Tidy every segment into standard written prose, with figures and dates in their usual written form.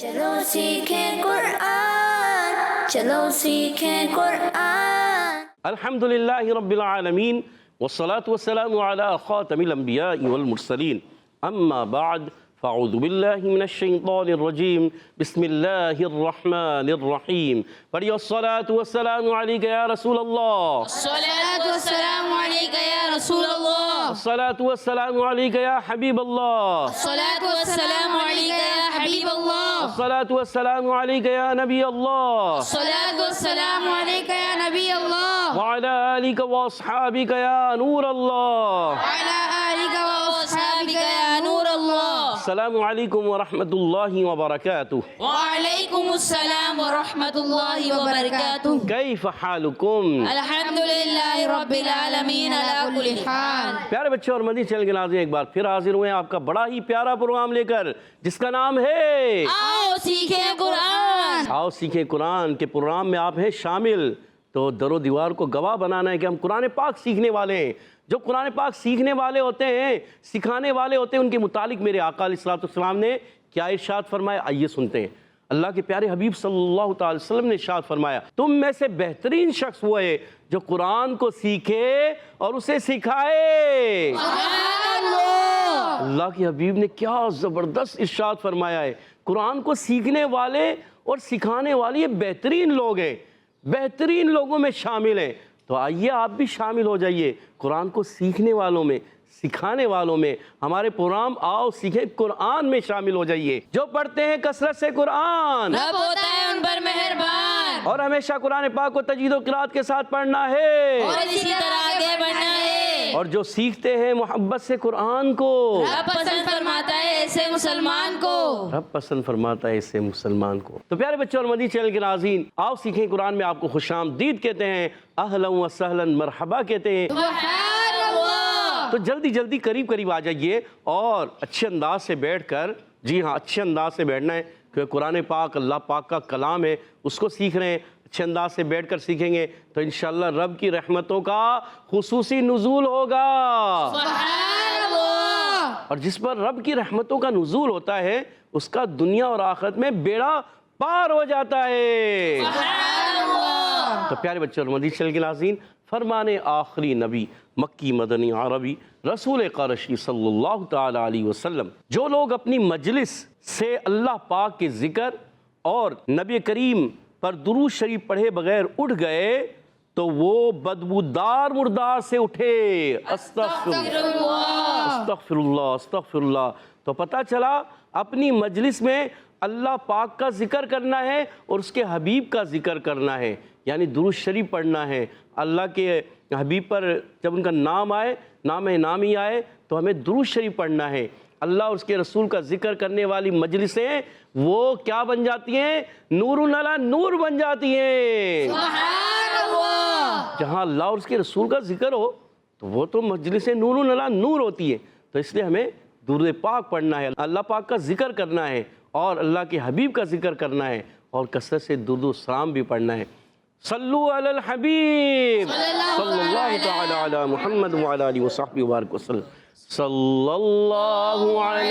چلو سیکھیں قرآن، چلو سیکھیں قرآن۔ الحمدللہ رب العالمین والصلاة والسلام على خاتم الانبیاء والمرسلین، اما بعد فاعوذ باللہ من الشیطان الرجیم، بسم اللہ الرحمن الرحیم۔ پڑھیے الصلاة والسلام علیکہ یا رسول اللہ، الصلاة والسلام علیکہ یا رسول اللہ، الصلاة والسلام علیکہ یا حبیب اللہ، الصلاة والسلام علیکہ یا حبیب اللہ، الصلاة والسلام علیکہ یا نبی اللہ، الصلاة والسلام علیکہ یا نبی اللہ، وعلی آلک واصحابک یا نور اللہ۔ وعلی آلک واصحابک یا نور اللہ۔ السلام علیکم ورحمۃ اللہ وبرکاتہ۔ وعلیکم السلام ورحمۃ اللہ وبرکاتہ۔ کیف حالکم؟ الحمدللہ رب العالمین علی کل حال۔ پیارے بچے اور مدنی چینل کے ناظرین، ایک بار پھر حاضر ہوئے ہیں آپ کا بڑا ہی پیارا پروگرام لے کر، جس کا نام ہے آؤ سیکھیں قرآن۔ آؤ سیکھیں قرآن کے پروگرام میں آپ ہیں شامل۔ تو در و دیوار کو گواہ بنانا ہے کہ ہم قرآن پاک سیکھنے والے ہیں۔ جو قرآن پاک سیکھنے والے ہوتے ہیں، سکھانے والے ہوتے ہیں، ان کے متعلق میرے آقا علیہ السلام نے کیا ارشاد فرمایا، آئیے سنتے ہیں۔ اللہ کے پیارے حبیب صلی اللہ تعالی وسلم نے ارشاد فرمایا، تم میں سے بہترین شخص وہ ہے جو قرآن کو سیکھے اور اسے سکھائے۔ سبحان اللہ۔ اللہ کے حبیب نے کیا زبردست ارشاد فرمایا ہے۔ قرآن کو سیکھنے والے اور سکھانے والے یہ بہترین لوگ ہیں، بہترین لوگوں میں شامل ہیں۔ تو آئیے آپ بھی شامل ہو جائیے قرآن کو سیکھنے والوں میں، سکھانے والوں میں۔ ہمارے پروگرام آؤ سیکھیں قرآن میں شامل ہو جائیے۔ جو پڑھتے ہیں کثرت سے قرآن، رب ہوتا ہے ان پر مہربان، اور ہمیشہ قرآن پاک کو تجوید و قرات کے ساتھ پڑھنا ہے، اور اسی طرح آگے بڑھنا ہے۔ اور جو سیکھتے ہیں محبت سے قرآن کو، رب پسند فرماتا ہے ایسے مسلمان کو۔ رب پسند فرماتا ہے اسے مسلمان کو۔ تو پیارے بچوں اور مدنی چینل کے ناظرین، آؤ سیکھیں قرآن میں آپ کو خوش آمدید کہتے ہیں، اہلا و سہلا مرحبا کہتے ہیں۔ سبحان اللہ۔ تو جلدی جلدی قریب آ جائیے اور اچھے انداز سے بیٹھ کر، جی ہاں اچھے انداز سے بیٹھنا ہے، کیونکہ قرآن پاک اللہ پاک کا کلام ہے، اس کو سیکھ رہے ہیں۔ اچھے انداز سے بیٹھ کر سیکھیں گے تو انشاءاللہ رب کی رحمتوں کا خصوصی نزول ہوگا، سبحان اللہ۔ اور جس پر رب کی رحمتوں کا نزول ہوتا ہے اس کا دنیا اور آخرت میں بیڑا پار ہو جاتا ہے۔ سبحان اللہ۔ تو پیارے بچے اور مدنی چینل کے ناظرین، فرمان آخری نبی مکی مدنی عربی رسول قرشی صلی اللہ تعالی علیہ وسلم، جو لوگ اپنی مجلس سے اللہ پاک کے ذکر اور نبی کریم پر درود شریف پڑھے بغیر اٹھ گئے تو وہ بدبودار مردار سے اٹھے۔ استغفر اللہ، استغفر اللہ، استغفر اللہ۔ تو پتہ چلا اپنی مجلس میں اللہ پاک کا ذکر کرنا ہے اور اس کے حبیب کا ذکر کرنا ہے، یعنی درود شریف پڑھنا ہے۔ اللہ کے حبیب پر جب ان کا نام آئے، نام نامی آئے، تو ہمیں درود شریف پڑھنا ہے۔ اللہ اور اس کے رسول کا ذکر کرنے والی مجلسیں وہ کیا بن جاتی ہیں؟ نور علی نور بن جاتی ہیں۔ سبحان اللہ۔ جہاں اللہ اور اس کے رسول کا ذکر ہو تو وہ تو مجلسیں نور علی نور ہوتی ہیں۔ تو اس لیے ہمیں درود پاک پڑھنا ہے، اللہ پاک کا ذکر کرنا ہے، اور اللہ کے حبیب کا ذکر کرنا ہے، اور کثرت سے درود و سلام بھی پڑھنا ہے۔ صلو علی الحبیب صلی اللہ تعالی علی محمد وعلی آلہ وصحبہ وبارک وسلم۔ صلی اللہ علی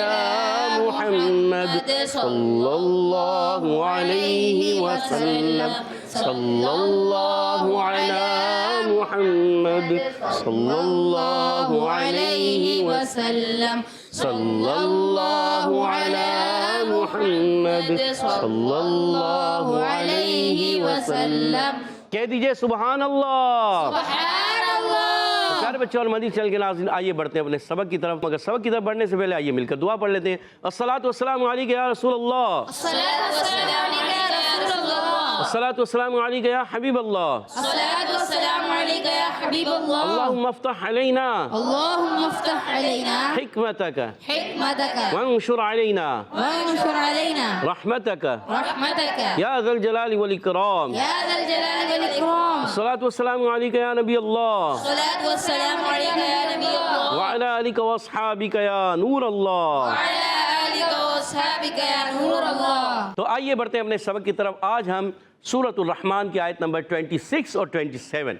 محمد صلی اللہ علیہ وسلم، صلی اللہ علی محمد صلی اللہ علیہ وسلم، صلی اللہ علی محمد صلی اللہ علیہ وسلم۔ کہہ دیجئے سبحان اللہ۔ سبحان اللہ۔ پیارے بچے اور مدنی چینل کے ناظرین، آئیے بڑھتے ہیں اپنے سبق کی طرف، مگر سبق کی طرف بڑھنے سے پہلے آئیے مل کر دعا پڑھ لیتے ہیں۔ الصلاۃ والسلام علیکہ یا رسول اللہ، الصلاۃ والسلام علیکہ یا رسول اللہ، الصلاۃ والسلام علیکہ یا حبیب اللہ، الصلاۃ والسلام علیکہ یا حبیب اللہ۔ اللہم افتح علینا اللہم افتح علینا حکمتک حکمتک وانشر علینا وانشر علینا رحمتک رحمتک یا ذا الجلال والاکرام۔ یا ذا الجلال والاکرام۔ الصلاۃ والسلام علیکہ یا نبی اللہ، الصلاۃ والسلام علیکہ یا نبی اللہ، وعلی آلک واصحابک یا نور اللہ۔ وعلی آلک واصحابک یا نور اللہ۔ تو آئیے بڑھتے ہیں اپنے سبق کی طرف۔ آج ہم سورۃ الرحمن کی آیت نمبر 26 اور 27،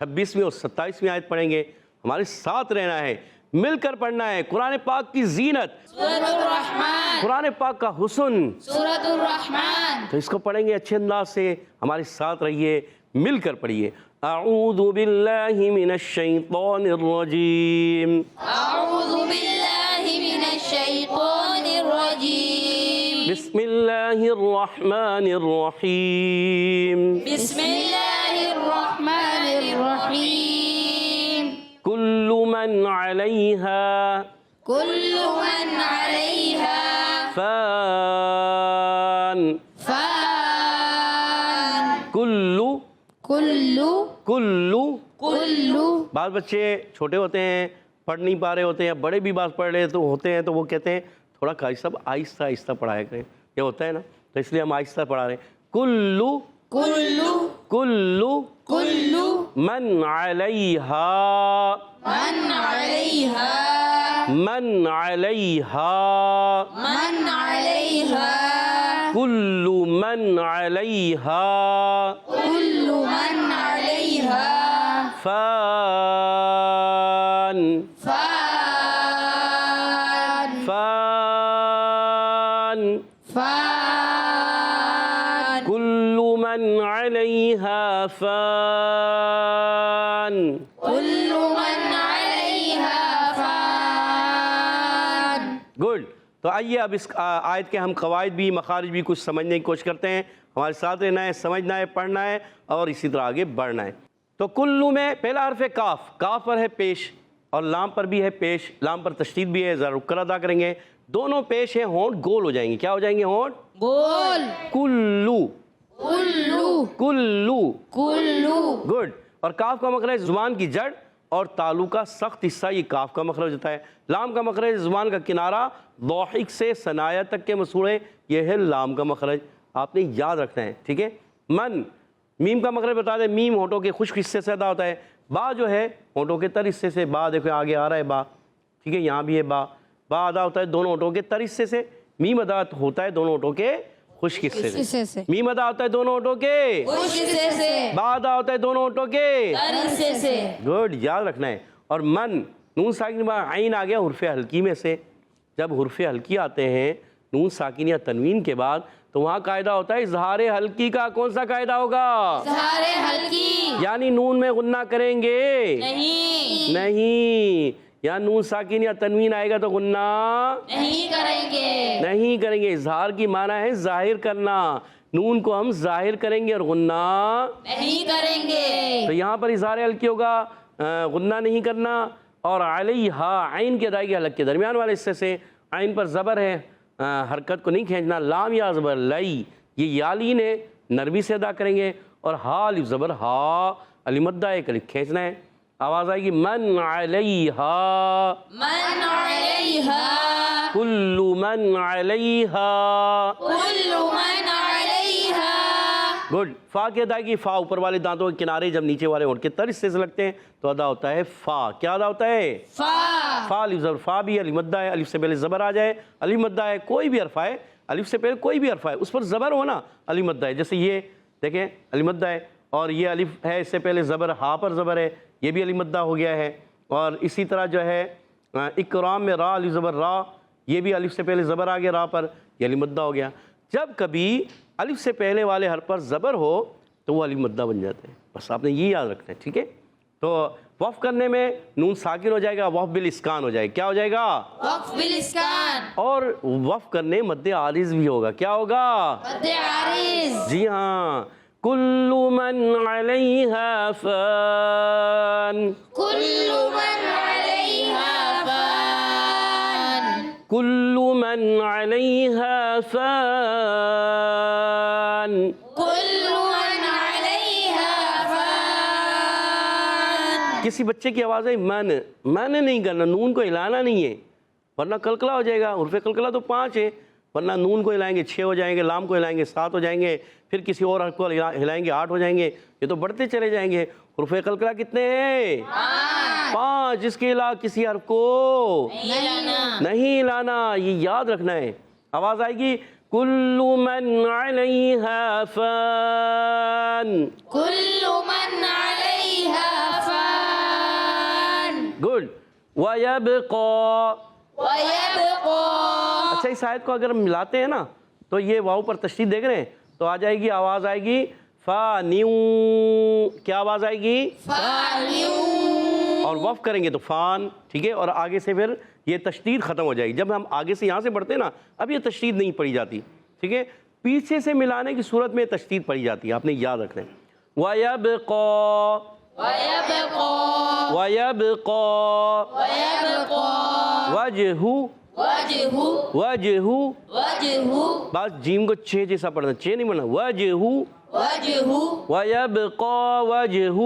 26ویں اور 27ویں آیت پڑھیں گے۔ ہمارے ساتھ رہنا ہے مل کر پڑھنا ہے. قرآن پاک کی زینت, سورۃ الرحمن. قرآن پاک کا حسن, سورۃ الرحمن. تو اس کو پڑھیں گے اچھے انداز سے. ہمارے ساتھ رہیے, مل کر پڑھیے. اعوذ باللہ من الشیطان الرجیم. اعوذ باللہ من الشیطان الرجیم. بسم اللہ الرحمن الرحیم. بسم اللہ الرحمن الرحیم. کل من علیہا کل من علیہا فان. فان. کلو کلو کلو. کلو. بعض بچے چھوٹے ہوتے ہیں, پڑھ نہیں پا رہے ہوتے ہیں, بڑے بھی بعض پڑھ رہے ہوتے ہیں, تو وہ کہتے ہیں تھوڑا کائی صاحب آہستہ آہستہ پڑھایا کریں. یہ ہوتا ہے نا, تو اس لیے ہم آہستہ پڑھا رہے ہیں. کلو کلو. کلو کلو. من علیہا من علیہا. من علیہا. من علیہا. کل من علیہا کل من علیہا فان. فان. فان. فان. کل من علیہا فان. کل من علیہا فان. گڈ. تو آئیے اب اس آیت کے ہم قواعد بھی, مخارج بھی کچھ سمجھنے کی کوشش کرتے ہیں. ہمارے ساتھ رہنا ہے, سمجھنا ہے, پڑھنا ہے اور اسی طرح آگے بڑھنا ہے. تو کلو میں پہلا حرف ہے کاف. کاف پر ہے پیش اور لام پر بھی ہے پیش. لام پر تشدید بھی ہے, ذرا رک کر ادا کریں گے. دونوں پیش ہیں, ہونٹ گول ہو جائیں گے. کیا ہو جائیں گے ہونٹ؟ گول. کلو کلو. کلو. کلو. گڈ. اور کاف کا مخرج زبان کی جڑ اور تالو کا سخت حصہ, یہ کاف کا مخرج ہوتا ہے. لام کا مخرج زبان کا کنارہ ضاحک سے ثنایا تک کے مسوڑے, یہ ہے لام کا مخرج. آپ نے یاد رکھنا ہے, ٹھیک ہے. من. میم کا مخرج بتا دیں, میم ہونٹوں کے خشک حصے سے ادا ہوتا ہے. با جو ہے ہونٹوں کے تر حصے سے. با دیکھو آگے آ رہا ہے با, ٹھیک ہے, یہاں بھی ہے با. با ادا ہوتا ہے دونوں ہونٹوں کے تر حصے سے. میم ادا ہوتا ہے دونوں ہونٹوں کے خشک حصے سے. میم ادا ہوتا ہے دونوں ہونٹوں کے خشک حصے سے. با ادا ہوتا ہے دونوں ہونٹوں کے تر حصے سے. گڈ, یاد رکھنا ہے. اور من, نون ساکن عین آ گیا حرف ہلکی میں سے. جب حرف ہلکی آتے ہیں نون ساکن یا تنوین کے بعد, تو وہاں قاعدہ ہوتا ہے اظہار ہلکی کا. کون سا قاعدہ ہوگا؟ اظہار ہلکی. یعنی نون میں غنہ کریں گے نہیں. نہیں, یا نون ساکن یا تنوین آئے گا تو غنہ نہیں کریں گے. نہیں کریں گے. اظہار کی معنی ہے ظاہر کرنا. نون کو ہم ظاہر کریں گے اور غنہ نہیں کریں گے. تو یہاں پر اظہار ہلکی ہوگا, غنہ نہیں کرنا. اور علیہا, عین کی ادائیگی حلق کے درمیان والے حصے سے. عین پر زبر ہے, حرکت کو نہیں کھینچنا. لام یا زبر لئی, یہ یالین ہے, نرمی سے ادا کریں گے. اور ہا الف زبر ہا, علی مدہ ایک الف کھینچنا ہے. آواز آئے گی من علیہا. من علیہا. کل من علیہا. کل من علیہا. گڈ. فا کی ادائیگی, فا اوپر والے دانتوں کے کنارے جب نیچے والے ہونٹ کے تر حصے سے لگتے ہیں تو ادا ہوتا ہے فا. کیا ادا ہوتا ہے؟ فا. فا الف زبر فا بھی علی مدہ ہے, الف سے پہلے زبر آ جائے علی مدہ ہے. کوئی بھی حرف ہے الف سے پہلے, کوئی بھی حرف ہے اس پر زبر ہونا علی مدہ ہے. جیسے یہ دیکھیں علی مدہ ہے, اور یہ الف ہے اس سے پہلے زبر, ہا پر زبر ہے, یہ بھی علی مدہ ہو گیا ہے. اور اسی طرح جو ہے اکرام میں را الف زبر را, یہ بھی الف سے پہلے زبر آ گیا را پر, یہ علی مدہ ہو گیا. جب کبھی الف سے پہلے والے حرف پر زبر ہو تو وہ علی مدہ بن جاتے ہیں. بس آپ نے یہ یاد رکھنا ہے, ٹھیک ہے. تو وقف کرنے میں نون ساکن ہو جائے گا, وقف بالاسکان ہو جائے گا. کیا ہو جائے گا؟ وقف بالاسکان. اور وقف کرنے مد عارض بھی ہوگا. کیا ہوگا؟ مد عارض. جی ہاں. کل من علیہا فان. کل من علیہا فان. کل من علیہا فان. کل من علیہا فان. کسی بچے کی آواز ہے من, من نہیں کرنا, نون کو ہلانا نہیں ہے ورنہ کلکلا ہو جائے گا. حرف کلکلا تو 5 ہے, ورنہ نون کو ہلائیں گے 6 ہو جائیں گے, لام کو ہلائیں گے 7 ہو جائیں گے, پھر کسی اور حرف کو ہلائیں گے 8 ہو جائیں گے. یہ تو بڑھتے چلے جائیں گے. حرف کلکلا کتنے ہیں؟ 5. جس کے علاوہ کسی حرف کو نہیں ہلانا, یہ یاد رکھنا ہے. آواز آئے گی کل من علیہا فان. کل من علیہا فان. گڈ. وَيَبْقَى. وَيَبْقَى. اچھا اس آیت کو اگر ہم ملاتے ہیں نا تو یہ واو پر تشدید دیکھ رہے ہیں تو آ جائے گی، آواز آئے گی فَانِيُّ. کیا آواز آئے گی؟ فَانِيُّ. اور وقف کریں گے تو فان، ٹھیک ہے، اور آگے سے پھر یہ تشدید ختم ہو جائے گی. جب ہم آگے سے یہاں سے پڑھتے ہیں نا اب یہ تشدید نہیں پڑھی جاتی، ٹھیک ہے، پیچھے سے ملانے کی صورت میں تشدید پڑھی جاتی ہے، آپ نے یاد رکھنا ہے. وَيَبْقَى. وَيَبْقَى. وَيَبْقَى. وَيَبْقَى. وَجْهُ. وَجْهُ. وَجْهُ. وَجْهُ. بس جیم کو چھ جیسا پڑھنا، چھ نہیں پڑھنا. وَجْهُ. وَجْهُ. وَيَبْقَى وَجْهُ.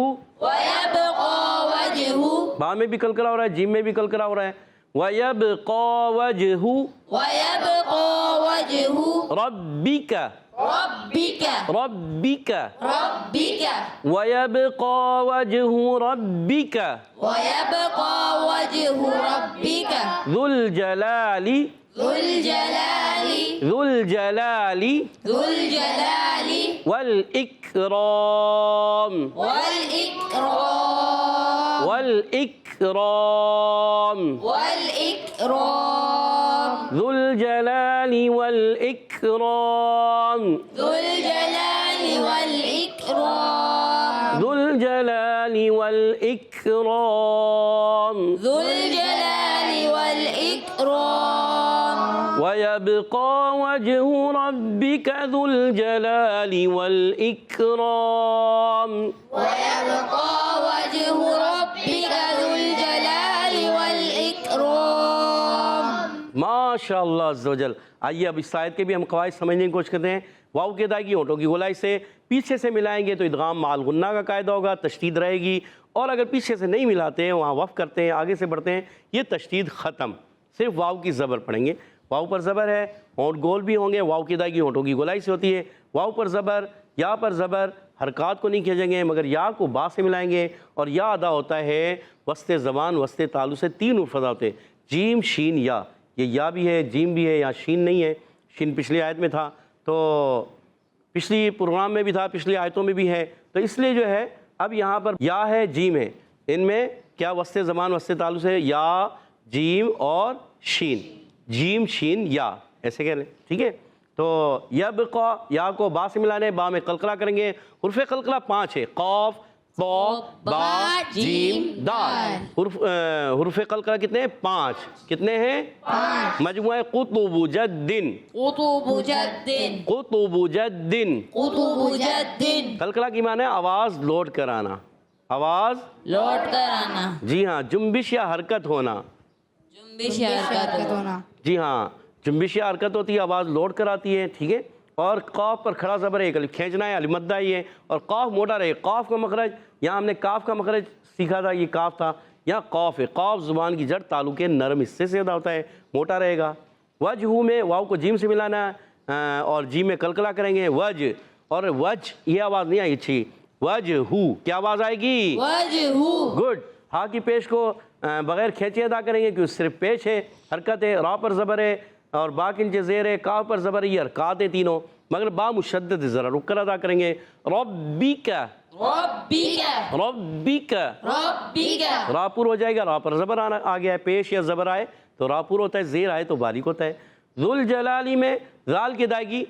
وَيَبْقَى وَجْهُ. با میں بھی کلکلا ہو رہا ہے، جیم میں بھی کلکلا ہو رہا ہے. وَيَبْقَى وَجْهُ وَيَبْقَى وَجْهُ رَبِّكَ. رَبِّكَ. رَبِّكَ. رَبِّكَ. وَيَبْقَى وَجْهُ رَبِّكَ وَيَبْقَى وَجْهُ رَبِّكَ ذُو الْجَلَالِ. ذُو الْجَلَالِ. ذُو الْجَلَالِ ذُو الْجَلَالِ وَالْإِكْرَامِ. وَالْإِكْرَامِ. وَالْإِكْرَامِ. وَالْإِكْرَامِ. ذُو الْجَلَالِ وَالْإِكْرَامِ. ذُو الْجَلَالِ وَالْإِكْرَامِ. ذُو الْجَلَالِ وَالْإِكْرَامِ. ذُو الْجَلَالِ وَالْإِكْرَامِ. وَيَبْقَى وَجْهُ رَبِّكَ ذُو الْجَلَالِ وَالْإِكْرَامِ. وَيَبْقَى وَجْهُ رَبِّكَ ذُو الْجَلَالِ وَالْإِكْرَامِ. ماشاء اللہ عز و جل. آئیے اب اس آیت کے بھی ہم قواعد سمجھنے کی کوشش کرتے ہیں. واو کے ادائیگی ہونٹوں کی گولائی سے پیچھے سے ملائیں گے تو ادغام مع الغنہ کا قاعدہ ہوگا، تشدید رہے گی، اور اگر پیچھے سے نہیں ملاتے ہیں وہاں وقف کرتے ہیں، آگے سے بڑھتے ہیں، یہ تشدید ختم. صرف واو کی زبر پڑھیں گے. واو پر زبر ہے، ہونٹ گول بھی ہوں گے. واو کی ادائیگی ہونٹوں کی گولائی سے ہوتی ہے. واو پر زبر، یا پر زبر، حرکات کو نہیں کھینچیں گے مگر یا کو با سے ملائیں گے، اور یا ادا ہوتا ہے وسط زبان وسط تعلق سے. تین حروف ادا ہوتے ہیں، جیم شین یا. یہ یا بھی ہے، جیم بھی ہے، یا شین نہیں ہے. شین پچھلی آیت میں تھا، تو پچھلی پروگرام میں بھی تھا، پچھلی آیتوں میں بھی ہے، تو اس لیے جو ہے اب یہاں پر یا ہے، جیم ہے. ان میں کیا وسط زبان وسط تعلق سے یا، جیم اور شین. جیم شین یا ایسے کہہ لیں، ٹھیک ہے. تو یبقى، یا کو با سے ملانے، با میں قلقلہ کریں گے. حروف قلقلہ 5 ہے، قاف، طا، با، جیم، دال. حروف قلقلہ کتنے ہیں؟ 5. کتنے ہیں؟ 5. مجموعہ قطب جد. قطب جد. قطب جد. قطب جد. قلقلہ کی معنی ہے آواز لوٹ کر آنا، آواز لوٹ کر آنا. جی ہاں، جنبش یا حرکت ہونا. جنبش حرکت ہونا. جی ہاں، جنبش یا حرکت ہوتی ہے، آواز لوٹ کر آتی ہے، ٹھیک ہے. اور قاف پر کھڑا زبر ہے، ایک الف کھینچنا ہے، الف مدہ ہی ہے، اور قاف موٹا رہے. قاف کا مخرج، یہاں ہم نے کاف کا مخرج سیکھا تھا، یہ کاف تھا، یہاں قاف ہے. قاف زبان کی جڑ تعلق ہے نرم حصے سے ادا ہوتا ہے، موٹا رہے گا. وجہ میں واو کو جیم سے ملانا ہے، اور جیم میں قلقلہ کریں گے. وج اور وج یہ آواز نہیں آئی اچھی. وجہ کیا آواز آئے گی؟ وجہ. گڈ. ہا کی پیش کو بغیر کھینچے ادا کریں گے کیونکہ صرف پیش ہے، حرکت ہے. را پر زبر ہے اور با کے نیچے زیر ہے. کاف پر زبر ہے، یہ حرکات ہیں تینوں، مگر با مشدد ہے، ذرا رک کر ادا کریں گے. ربک. ربک. ربک. ربک. راپور ہو جائے گا، را پر زبر آ گیا ہے، پیش یا زبر آئے تو راپور ہوتا ہے، زیر آئے تو باریک ہوتا ہے. ذو الجلالی میں ذال کی ادائیگی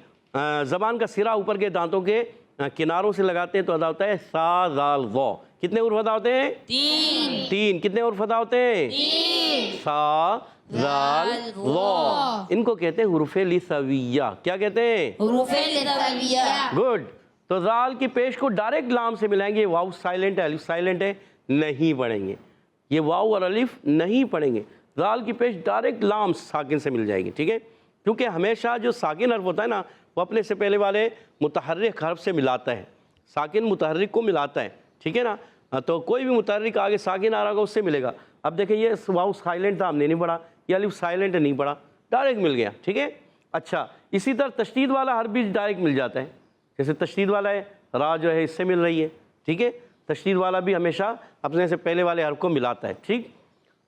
زبان کا سرا اوپر کے دانتوں کے کناروں سے لگاتے ہیں تو ادا ہوتا ہے سا ذال ظا. کتنے حروف ادا ہوتے ہیں؟ 3. کتنے حروف ادا ہوتے ہیں؟ 3. سا ذال ظا. ان کو کہتے ہیں حروف لثویہ. کیا کہتے ہیں؟ حروف لثویہ. گڈ. تو ذال کی پیش کو ڈائریکٹ لام سے ملائیں گے. واو سائلنٹ ہے، الف سائلنٹ ہے، نہیں پڑھیں گے. یہ واو اور الف نہیں پڑھیں گے. ذال کی پیش ڈائریکٹ لام ساکن سے مل جائے گی، ٹھیک ہے. کیونکہ ہمیشہ جو ساکن حرف ہوتا ہے نا وہ اپنے سے پہلے والے متحرک حرف سے ملاتا ہے. ساکن متحرک کو ملاتا ہے، ٹھیک ہے نا. تو کوئی بھی متحرک آگے ساکن آ رہا ہوگا اس سے ملے گا. اب دیکھیں یہ واو سائلنٹ تھا، ہم نے نہیں پڑھا. یہ الف سائلنٹ نہیں پڑھا، ڈائریکٹ مل گیا، ٹھیک ہے. اچھا اسی طرح تشدید والا حرف بھی ڈائریکٹ مل جاتا ہے. جیسے تشدید والا ہے، را جو ہے اس سے مل رہی ہے، ٹھیک ہے. تشدید والا بھی ہمیشہ اپنے سے پہلے والے حرف کو ملاتا ہے، ٹھیک.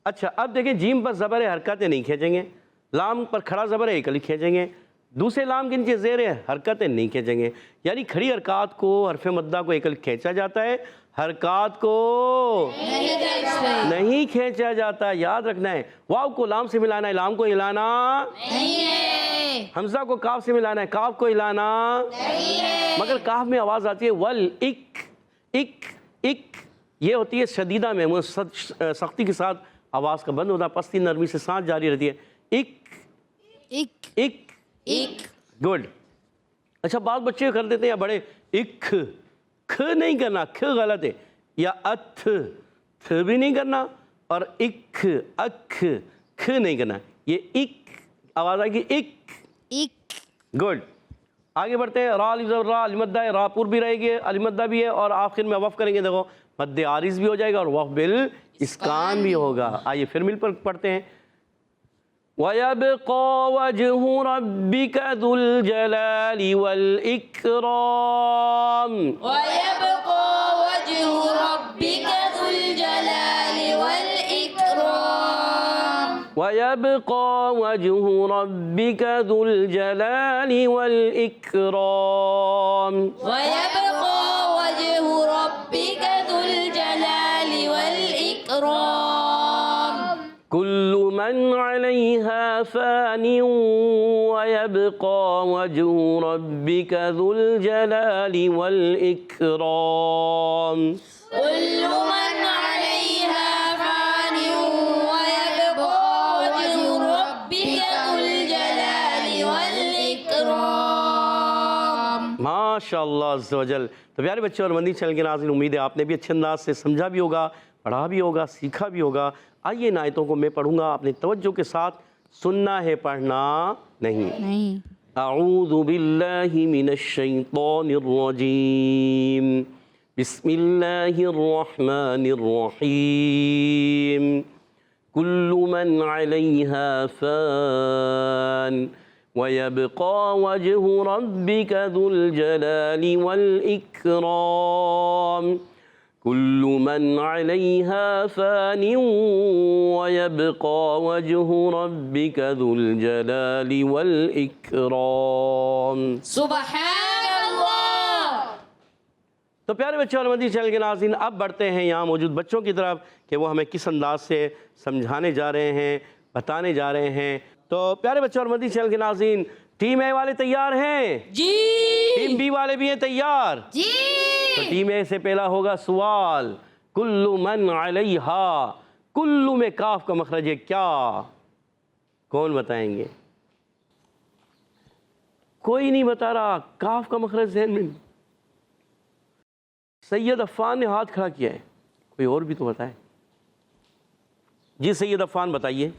اچھا اب دیکھیں جیم پر زبر ہے، حرکتیں نہیں کھینچیں گے. لام پر کھڑا زبر ہے، ایک الف کھینچیں گے. دوسرے لام کے نیچے زیر ہے، حرکتیں نہیں کھینچیں گے. یعنی کھڑی حرکات کو، حرف مدہ کو ایک الف کھینچا جاتا ہے، حرکات کو نہیں کھینچا جاتا، یاد رکھنا ہے۔ واو کو لام سے ملانا ہے، لام کو ہلانا نہیں ہے، حمزہ کو کاف سے ملانا ہے، کاف کو ہلانا نہیں ہے، مگر کاف میں آواز آتی ہے ول اک اک اک، یہ ہوتی ہے شدیدہ میں، وہ سختی کے ساتھ آواز کا بند ہوتا ہے، پستی نرمی سے سانس جاری رہتی ہے، اک ایک اک ایک گڈ۔ اچھا بعض بچے کر دیتے ہیں یا بڑے، اک کھ نہیں کرنا، کھ غلط ہے، یا اتھ تھ بھی نہیں کرنا، اور اک اکھ کھ نہیں کرنا، یہ اک آواز آئے گی اک، ایک گڈ۔ آگے بڑھتے ہیں، را الف زبر را المدہ ہے، را پور بھی رہے گی، المدہ بھی ہے، اور آخر میں وقف کریں گے، دیکھو مد عارض بھی ہو جائے گا اور وقف بالاسکان بھی ہوگا۔ آئیے پھر مل پر پڑھتے ہیں، وَيَبْقَى وَجْهُ رَبِّكَ ذُو الْجَلَالِ وَالْإِكْرَامِ ويبقى وجه ربك ذو الجلال والإكرام وَيَبْقَى وَجْهُ رَبِّكَ ذُو الْجَلَالِ وَالْإِكْرَامِ ويبقى وجه ربك ذو الجلال والإكرام كل من عليها فان ويبقى وجه ربك ذو الجلال والإكرام كل من عليها فان ويبقى وجه ربك ذو الجلال والإكرام ماشاء اللہ عز و جل۔ تو پیارے بچے اور مدنی چینل کے ناظرین، امید ہے آپ نے بھی اچھے انداز سے سمجھا بھی ہوگا، پڑھا بھی ہوگا، سیکھا بھی ہوگا۔ آئیے ان آیتوں کو میں پڑھوں گا، اپنی توجہ کے ساتھ سننا ہے، پڑھنا نہیں۔ اعوذ باللہ من الشیطان الرجیم، بسم اللہ الرحمن الرحیم، کل من علیہا فان وَيَبْقَى وَجْهُ رَبِّكَ ذُو الْجَلَالِ وَالْإِكْرَامِ كُلُّ مَنْ عَلَيْهَا فَانٍ وَيَبْقَى وَجْهُ رَبِّكَ ذُو الْجَلَالِ وَالْإِكْرَامِ۔ سبحان اللہ۔ تو پیارے بچوں اور مدنی چینل کے ناظرین، اب بڑھتے ہیں یہاں موجود بچوں کی طرف کہ وہ ہمیں کس انداز سے سمجھانے جا رہے ہیں، بتانے جا رہے ہیں۔ تو پیارے بچوں اور مدنی چینل کے ناظرین، ٹیم اے والے تیار ہیں؟ جی ٹیم بی والے بھی ہیں تیار؟ جی تو ٹیم اے سے پہلا ہوگا سوال، کل من علیہا، کل میں کاف کا مخرج ہے کیا؟ کون بتائیں گے؟ کوئی نہیں بتا رہا، کاف کا مخرج ذہن میں؟ سید عفان نے ہاتھ کھڑا کیا ہے، کوئی اور بھی تو بتائے۔ جی سید عفان بتائیے۔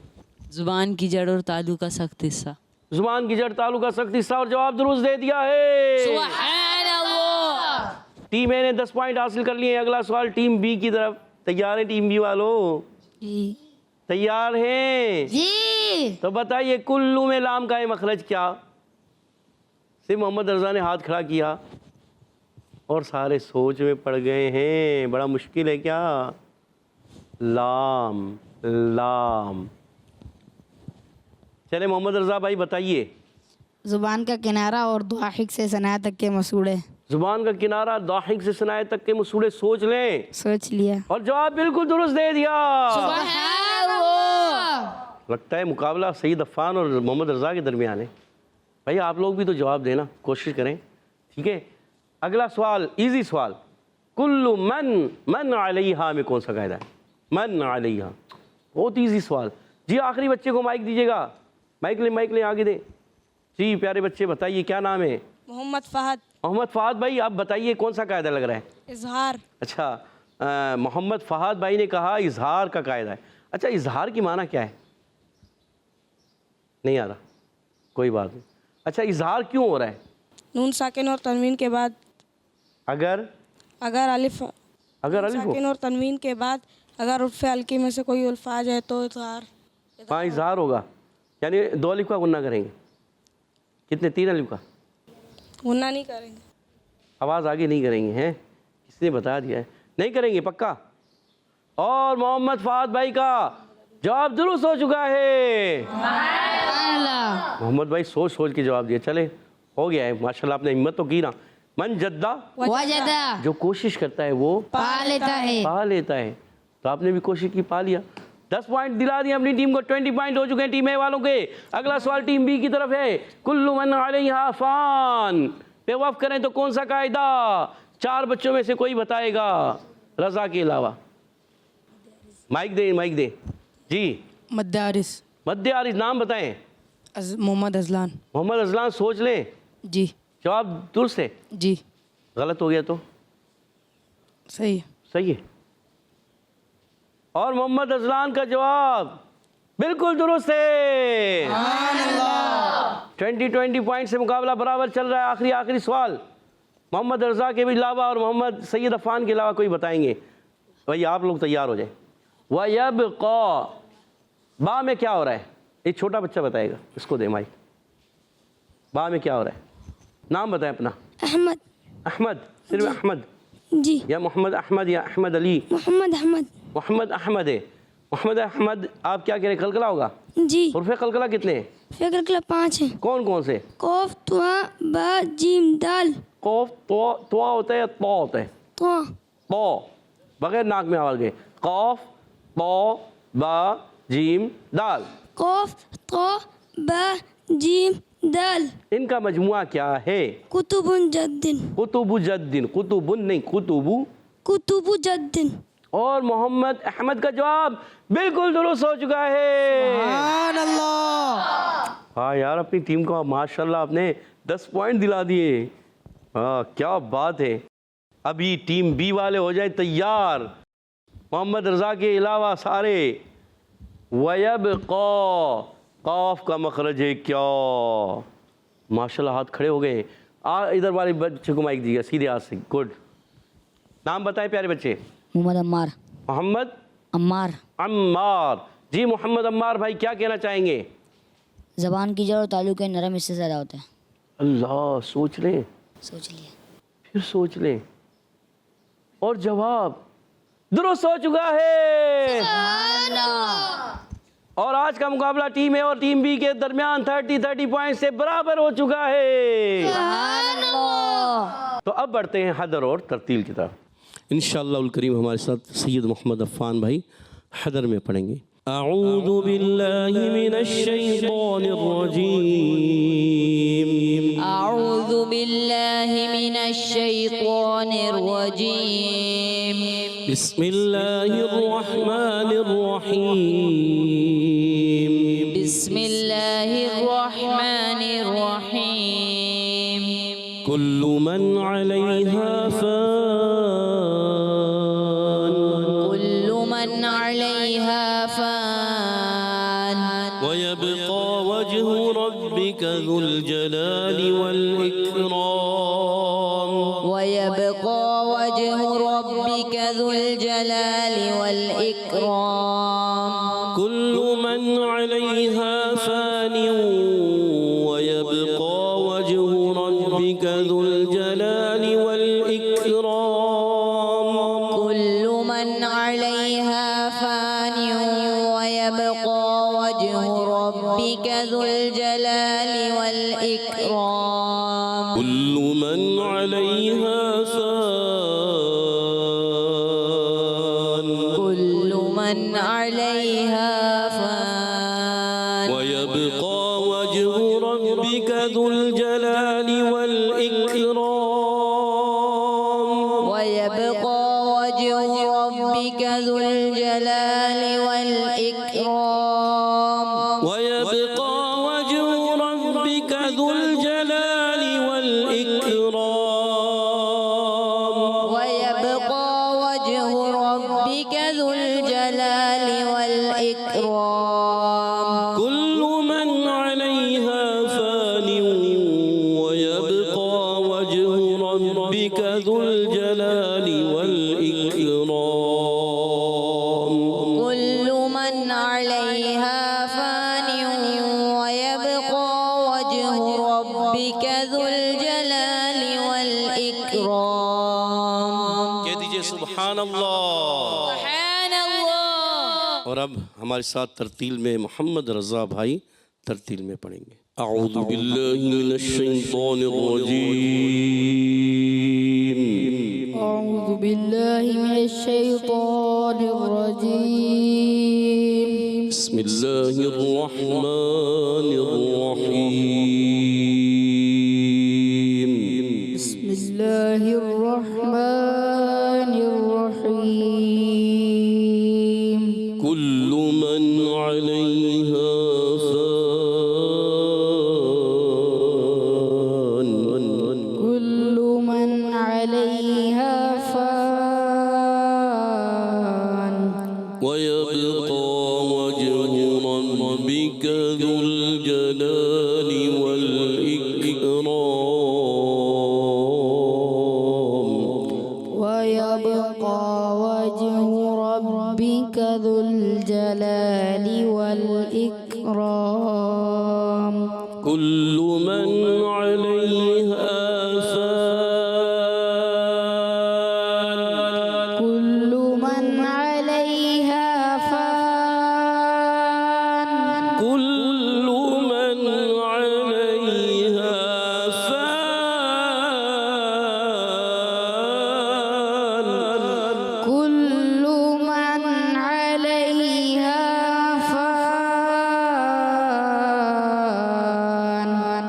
زبان کی جڑ اور تالو کا سخت حصہ۔ زبان کی جڑ تالو کا سخت حصہ، اور جواب درست دے دیا ہے۔ سبحان اللہ۔ ٹیم اے نے 10 پوائنٹ حاصل کر لیے ہیں۔ اگلا سوال ٹیم بی کی طرف، تیار ہیں ٹیم بی والو؟ جی تیار ہیں؟ جی تو بتائیے کلو میں لام کا مخرج کیا؟ صرف محمد رضا نے ہاتھ کھڑا کیا اور سارے سوچ میں پڑ گئے ہیں، بڑا مشکل ہے کیا؟ لام لام۔ چلے محمد رضا بھائی بتائیے۔ زبان کا کنارہ اور ضاحک سے ثنا تک کے مسوڑے۔ زبان کا کنارہ ضاحک سے ثنائے تک کے مسوڑے، سوچ لیں، سوچ لیا۔ اور جواب بالکل درست دے دیا۔ سبحان اللہ۔ لگتا ہے مقابلہ سید عفان اور محمد رضا کے درمیان ہے۔ بھائی آپ لوگ بھی تو جواب دینا کوشش کریں، ٹھیک ہے؟ اگلا سوال ایزی سوال، کل من علیہا میں کون سا قاعدہ ہے؟ من علیہا، بہت ایزی سوال۔ جی آخری بچے کو مائک دیجیے گا، مائک لیں آگے دیں۔ جی پیارے بچے بتائیے کیا نام ہے؟ محمد فہد۔ محمد فہد بھائی آپ بتائیے کون سا قاعدہ لگ رہا ہے؟ اظہار۔ اچھا محمد فہد بھائی نے کہا اظہار کا قاعدہ ہے۔ اچھا اظہار کی معنی کیا ہے؟ نہیں آ رہا، کوئی بات نہیں۔ اچھا اظہار کیوں ہو رہا ہے؟ نون ساکن اور تنوین کے بعد اگر الف ہو ساکن اور تنوین کے بعد اگر عرف حلقی میں سے کوئی الف آ جائے تو اظہار۔ ہاں اظہار ہوگا، یعنی 2 الف کا غنہ کریں گے۔ کتنے؟ 3 الف کا غنہ نہیں کریں گے۔ آواز آگے نہیں کریں گے، ہیں کس نے بتا دیا ہے؟ نہیں کریں گے پکا؟ اور محمد فہد بھائی کا جواب درست ہو چکا ہے۔ محمد بھائی سوچ کے جواب دیا، چلے ہو گیا ہے، ماشاءاللہ آپ نے ہمت تو کی نا۔ من جدہ وجدہ جو کوشش کرتا ہے وہ پا لیتا ہے. پا لیتا ہے. تو آپ نے بھی کوشش کی، پا لیا. 10 پوائنٹ دلا دیا اپنی ٹیم کو. 20 پوائنٹ ہو چکے ہیں ٹیم اے والوں کے. اگلا سوال ٹیم بی کی طرف ہے. کل من علیہا فان پہ وقف کریں تو کون سا قاعدہ 4 بچوں میں سے کوئی بتائے گا رضا کے علاوہ؟ مائک دیں جی. مدارس. مدارس. نام بتائیں. محمد ازلان. محمد ازلان. سوچ لیں. جی. جواب درست ہے؟ جی. غلط ہو گیا تو صحیح. صحیح ہے. اور محمد ازلان کا جواب بالکل درست ہے. 20 پوائنٹ سے مقابلہ برابر چل رہا ہے. آخری سوال محمد رضا کے بھی علاوہ اور محمد سید عفان کے علاوہ کوئی بتائیں گے؟ بھائی آپ لوگ تیار ہو جائیں. وَيَبْقَى با میں کیا ہو رہا ہے؟ ایک چھوٹا بچہ بتائے گا. اس کو دے مائک. با میں کیا ہو رہا ہے؟ نام بتائیں اپنا. احمد. احمد. صرف احمد جی. یا محمد احمد یا احمد علی؟ محمد احمد. محمد احمد ہے. محمد احمد. آپ کیا کہہ رہے ہیں؟ قلقلہ ہوگا؟ جی. حروف قلقلہ کتنے ہیں؟ فکر کلا 5 ہیں. کون کون سے؟ قوف طوا با جیم دال. قوف طوا ہوتا ہے یا طا ہوتا ہے؟ طوا. طا بغیر ناک میں آواز گئے. قوف طا با جیم دال. قوف طوا با جیم دال. ان کا مجموعہ کیا ہے؟ کتب جد. قطب جد. قطب نہیں، قطب. کتب جد. اور محمد احمد کا جواب بالکل درست ہو چکا ہے. سبحان اللہ. ہاں یار اپنی ٹیم کو ماشاءاللہ آپ نے 10 پوائنٹ دلا دیے. ہاں کیا بات ہے. ابھی ٹیم بی والے ہو جائیں تیار. محمد رضا کے علاوہ سارے. وَيَبْقَى قاف کا مخرج ہے کیا؟ ماشاءاللہ ہاتھ کھڑے ہو گئے. ادھر والے بچے کو مائک دیجیے سیدھے ہاتھ سے. گڈ. نام بتائیں پیارے بچے. محمد عمار. محمد عمار. عمار. جی محمد عمار بھائی کیا کہنا چاہیں گے؟ زبان کی جڑ اور تعلق کے نرم حصے سے زیادہ ہوتا ہے. اللہ. سوچ لیں. سوچ لیے. پھر سوچ لیں. اور جواب درست ہو چکا ہے. اور آج کا مقابلہ ٹیم اے اور ٹیم بی کے درمیان 30 پوائنٹ سے برابر ہو چکا ہے. تو اب بڑھتے ہیں حدر اور ترتیل کی طرف. انشاءاللہ الکریم ہمارے ساتھ سید محمد عفان بھائی حدر میں پڑھیں گے. اعوذ باللہ من الشیطان الرجیم. أعوذ بالله من الشيطان الرجيم. بسم اللہ الرحمن الرحیم. بسم الله الرحمن الرحيم. كل من عليها فان كل من عليها فان ويبقى وجه ربك ذو الجلال والإكرام. ويبقى وجه ربك ذو الجلال والإكرام. كل من عليها فان ويبقى وجه ربك ذو الجلال والإكرام. كل من عليها فان ويبقى وجه ربك ذو الجلال والإكرام. كل من عليها فان كل من عليها فان ويبقى وجه ربك ذو الجلال والإكرام. ويبقى وجه ربك ذو الجلال والإكرام. ويبقى وجه ربك ذو الجلال والإكرام. ويبقى وجه ربك ذو الجلال والإكرام. كل من عليها فان ويبقى وجه ربك ذو الجلال والإكرام. كل من عليها فان ويبقى وجه ربك ذو الجلال والإكرام. کہہ دیجئے سبحان اللہ. سبحان اللہ. اور اب ہمارے ساتھ ترتیل میں محمد رضا بھائی ترتیل میں پڑھیں گے. اعوذ باللہ من الشیطان الرجیم. الشيطان الرجيم. بسم الله الرحمن الرحيم. بسم الله الرحمن الرحيم. كل من عليها فان. كل من عليها فان. ويبقى وجه ربك ذو الجلال والإكرام. ويبقى وجه ربك ذو الجلال والإكرام. كل من عليها فان. كل من عليها فان. كل من عليها فان. كل من عليها فان.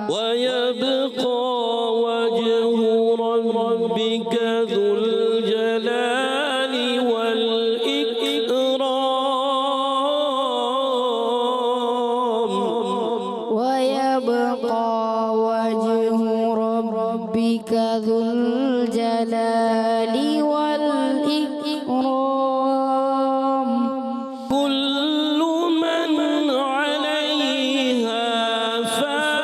ويبقى وجه ربك ذو الجلال والإكرام. ويبقى وجه ربك ذو الجلال والإكرام. كل من عليها فان.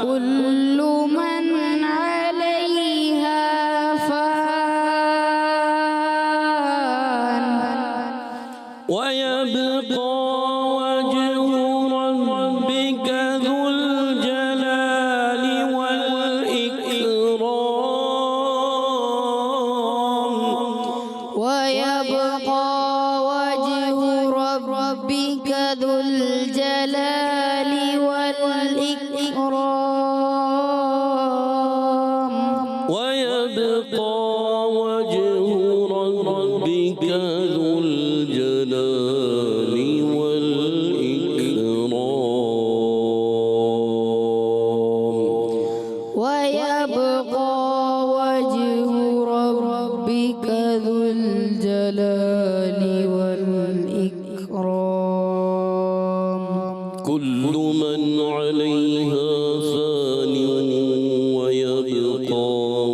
كل من عليها فان. ويبقى وجه ربك ذو الجلال والإكرام. ويبقى وجه ربك ذو الجلال والإكرام. ويبقى وجه ربك ذو الجلال والإكرام. ويبقى وجه ربك ذو الجلال والإكرام. كل من عليها فان. ويبقى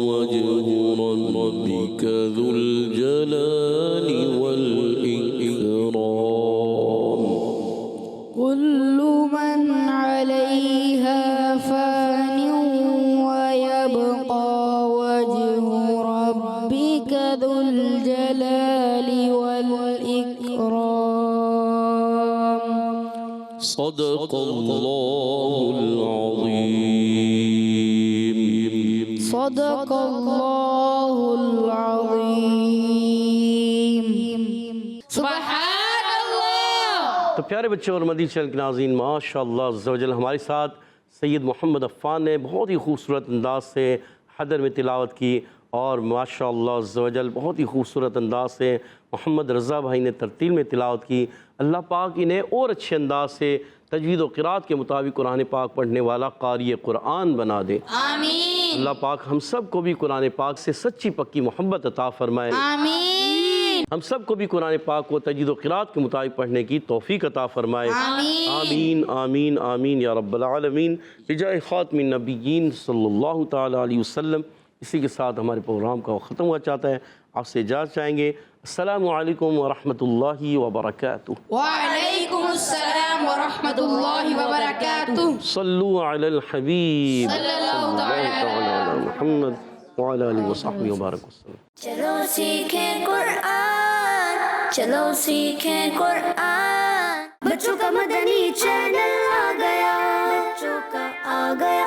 وجه ربك ذو الجلال والإكرام. كل من عليها فان. ويبقى وجه ربك ذو الجلال والإكرام. صدق الله العظيم. صدق الله العظيم. سبحان اللہ. تو پیارے بچوں اور مدنی چینل کے ناظرین، ماشاء اللہ عز و جل ہمارے ساتھ سید محمد عفان نے بہت ہی خوبصورت انداز سے حدر میں تلاوت کی، اور ماشاء اللہ عز و جل بہت ہی خوبصورت انداز سے محمد رضا بھائی نے ترتیل میں تلاوت کی۔ اللہ پاک انہیں اور اچھے انداز سے تجوید و قرات کے مطابق قرآن پاک پڑھنے والا قاری قرآن بنا دے۔ آمین. اللہ پاک ہم سب کو بھی قرآن پاک سے سچی پکی محبت عطا فرمائے۔ آمین. ہم سب کو بھی قرآن پاک کو تجوید و قرات کے مطابق پڑھنے کی توفیق عطا فرمائے۔ آمین آمین آمین یا رب العالمین، بجائے خاتم النبیین صلی اللہ تعالی علیہ وسلم۔ اسی کے ساتھ ہمارے پروگرام کا ختم ہوا چاہتا ہے، آپ سے اجازت چاہیں گے۔ السلام علیکم ورحمۃ اللہ وبرکاتہ۔ وعلیکم السلام ورحمۃ اللہ وبرکاتہ. صلو علی الحبیب صلی اللہ تعالی علی محمد وعلی آلہ وصحبہ وبارک وسلم۔ چلو سیکھیں قرآن، چلو سیکھیں قرآن، بچوں کا مدنی چینل آ گیا، بچوں کا آ گیا